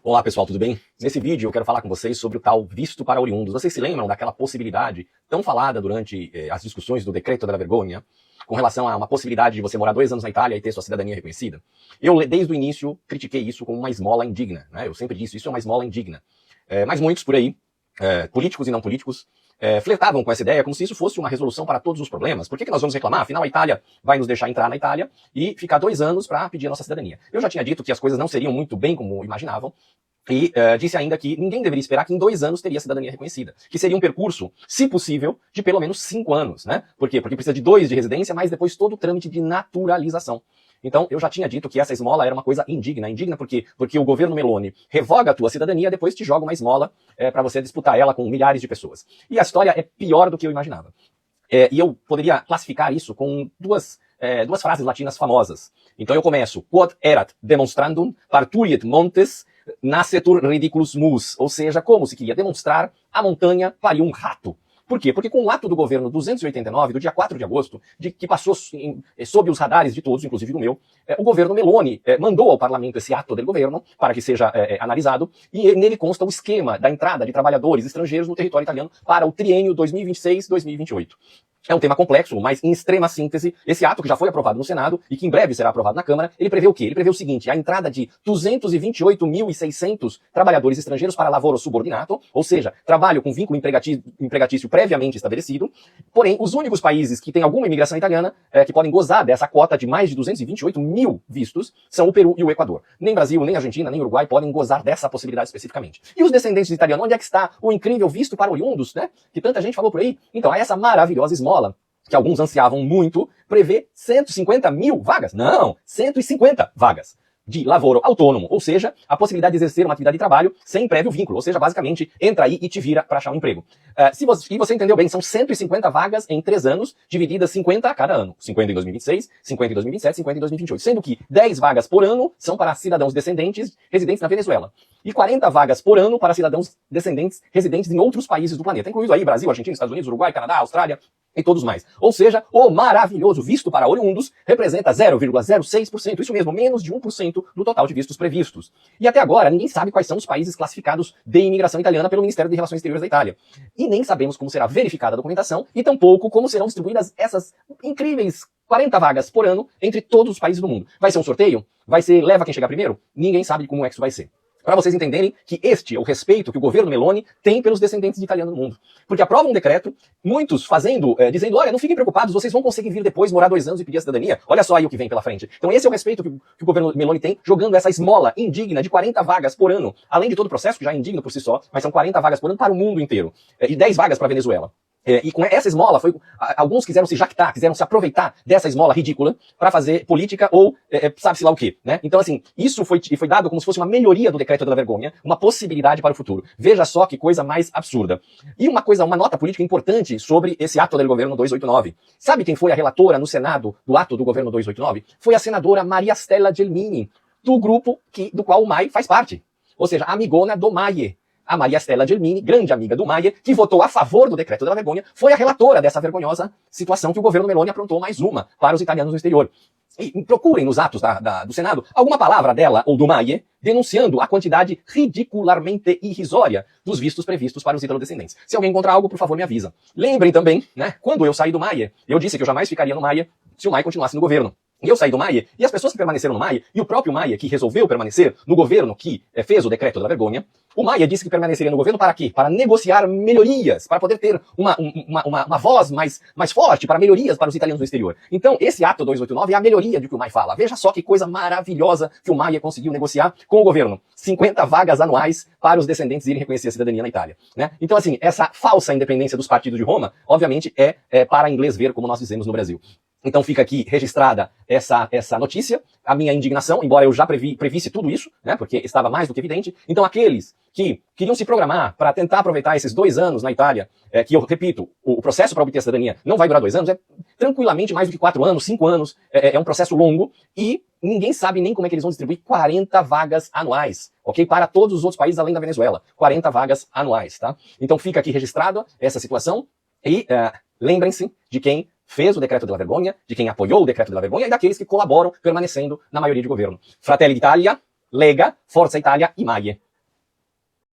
Olá pessoal, tudo bem? Nesse vídeo eu quero falar com vocês sobre o tal visto para oriundos. Vocês se lembram daquela possibilidade tão falada durante as discussões do Decreto della Vergogna, com relação a uma possibilidade de você morar 2 anos na Itália e ter sua cidadania reconhecida? Eu, desde o início, critiquei isso como uma esmola indigna, né? Eu sempre disse, isso é uma esmola indigna. Mas muitos por aí, políticos e não políticos, flertavam com essa ideia como se isso fosse uma resolução para todos os problemas. Por que nós vamos reclamar? Afinal, a Itália vai nos deixar entrar na Itália e ficar 2 anos para pedir a nossa cidadania. Eu já tinha dito que as coisas não seriam muito bem como imaginavam, e disse ainda que ninguém deveria esperar que em 2 anos teria a cidadania reconhecida. Que seria um percurso, se possível, de pelo menos 5 anos, né? Por quê? Porque precisa de 2 de residência, mas depois todo o trâmite de naturalização. Então, eu já tinha dito que essa esmola era uma coisa indigna. Indigna por quê? Porque o governo Meloni revoga a tua cidadania, depois te joga uma esmola para você disputar ela com milhares de pessoas. E a história é pior do que eu imaginava. E eu poderia classificar isso com duas frases latinas famosas. Então eu começo, quod erat demonstrandum parturiet montes nascetur ridiculus mus, ou seja, como se queria demonstrar, a montanha pariu um rato. Por quê? Porque com o ato do governo 289, do dia 4 de agosto, que passou sob os radares de todos, inclusive do meu, o governo Meloni mandou ao parlamento esse ato do governo para que seja analisado, e nele consta o esquema da entrada de trabalhadores estrangeiros no território italiano para o triênio 2026-2028. É um tema complexo, mas em extrema síntese, esse ato que já foi aprovado no Senado e que em breve será aprovado na Câmara, ele prevê o quê? Ele prevê o seguinte, a entrada de 228.600 trabalhadores estrangeiros para lavoro subordinato, ou seja, trabalho com vínculo empregatício previamente estabelecido, porém, os únicos países que têm alguma imigração italiana que podem gozar dessa cota de mais de 228 mil vistos são o Peru e o Equador. Nem Brasil, nem Argentina, nem Uruguai podem gozar dessa possibilidade especificamente. E os descendentes de italianos, onde é que está o incrível visto para oriundos, né? Que tanta gente falou por aí. Então, essa maravilhosa esmola, que alguns ansiavam muito, prevê 150 mil vagas. Não, 150 vagas de lavoro autônomo, ou seja, a possibilidade de exercer uma atividade de trabalho sem prévio vínculo, ou seja, basicamente, entra aí e te vira para achar um emprego. E você entendeu bem, são 150 vagas em 3 anos, divididas 50 a cada ano. 50 em 2026, 50 em 2027, 50 em 2028. Sendo que 10 vagas por ano são para cidadãos descendentes residentes na Venezuela. E 40 vagas por ano para cidadãos descendentes residentes em outros países do planeta, incluindo aí Brasil, Argentina, Estados Unidos, Uruguai, Canadá, Austrália e todos mais. Ou seja, o maravilhoso visto para oriundos representa 0,06%, isso mesmo, menos de 1% do total de vistos previstos. E até agora, ninguém sabe quais são os países classificados de imigração italiana pelo Ministério de Relações Exteriores da Itália. E nem sabemos como será verificada a documentação e tampouco como serão distribuídas essas incríveis 40 vagas por ano entre todos os países do mundo. Vai ser um sorteio? Vai ser leva quem chegar primeiro? Ninguém sabe como é que isso vai ser. Para vocês entenderem que este é o respeito que o governo Meloni tem pelos descendentes de italianos no mundo. Porque aprova um decreto, muitos dizendo, olha, não fiquem preocupados, vocês vão conseguir vir depois, morar 2 anos e pedir a cidadania. Olha só aí o que vem pela frente. Então esse é o respeito que o governo Meloni tem, jogando essa esmola indigna de 40 vagas por ano, além de todo o processo, que já é indigno por si só, mas são 40 vagas por ano para o mundo inteiro. E 10 vagas para a Venezuela. E com essa esmola, alguns quiseram se jactar, quiseram se aproveitar dessa esmola ridícula para fazer política ou sabe-se lá o quê, né? Então, assim, isso foi dado como se fosse uma melhoria do Decreto della Vergogna, uma possibilidade para o futuro. Veja só que coisa mais absurda. E uma nota política importante sobre esse ato do governo 289. Sabe quem foi a relatora no Senado do ato do governo 289? Foi a senadora Maria Stella Gelmini, do grupo do qual o MAI faz parte. Ou seja, a amigona do MAIE. A Maria Stella Gelmini, grande amiga do Maier, que votou a favor do Decreto della Vergogna, foi a relatora dessa vergonhosa situação que o governo Meloni aprontou mais uma para os italianos no exterior. E procurem nos atos do Senado alguma palavra dela ou do Maier denunciando a quantidade ridicularmente irrisória dos vistos previstos para os italodescendentes. Se alguém encontrar algo, por favor, me avisa. Lembrem também, né, quando eu saí do Maier, eu disse que eu jamais ficaria no Maier se o Maier continuasse no governo. E eu saí do Maier, e as pessoas que permaneceram no Maier, e o próprio Maier que resolveu permanecer no governo que fez o Decreto della Vergogna, o Maier disse que permaneceria no governo para quê? Para negociar melhorias, para poder ter uma voz mais forte para melhorias para os italianos do exterior. Então, esse ato 289 é a melhoria de que o Maier fala. Veja só que coisa maravilhosa que o Maier conseguiu negociar com o governo. 50 vagas anuais para os descendentes irem reconhecer a cidadania na Itália, né? Então, assim, essa falsa independência dos partidos de Roma, obviamente, é para inglês ver, como nós dizemos no Brasil. Então fica aqui registrada essa notícia, a minha indignação, embora eu já previsse tudo isso, né, porque estava mais do que evidente. Então aqueles que queriam se programar para tentar aproveitar esses 2 anos na Itália, que eu repito, o processo para obter a cidadania não vai durar 2 anos, é tranquilamente mais do que 4 anos, 5 anos, é um processo longo e ninguém sabe nem como é que eles vão distribuir 40 vagas anuais, ok? Para todos os outros países além da Venezuela, 40 vagas anuais, tá? Então fica aqui registrada essa situação e lembrem-se de quem fez o Decreto della Vergogna, de quem apoiou o Decreto della Vergogna e daqueles que colaboram permanecendo na maioria de governo. Fratelli d'Italia, Lega, Forza Italia e MAIE.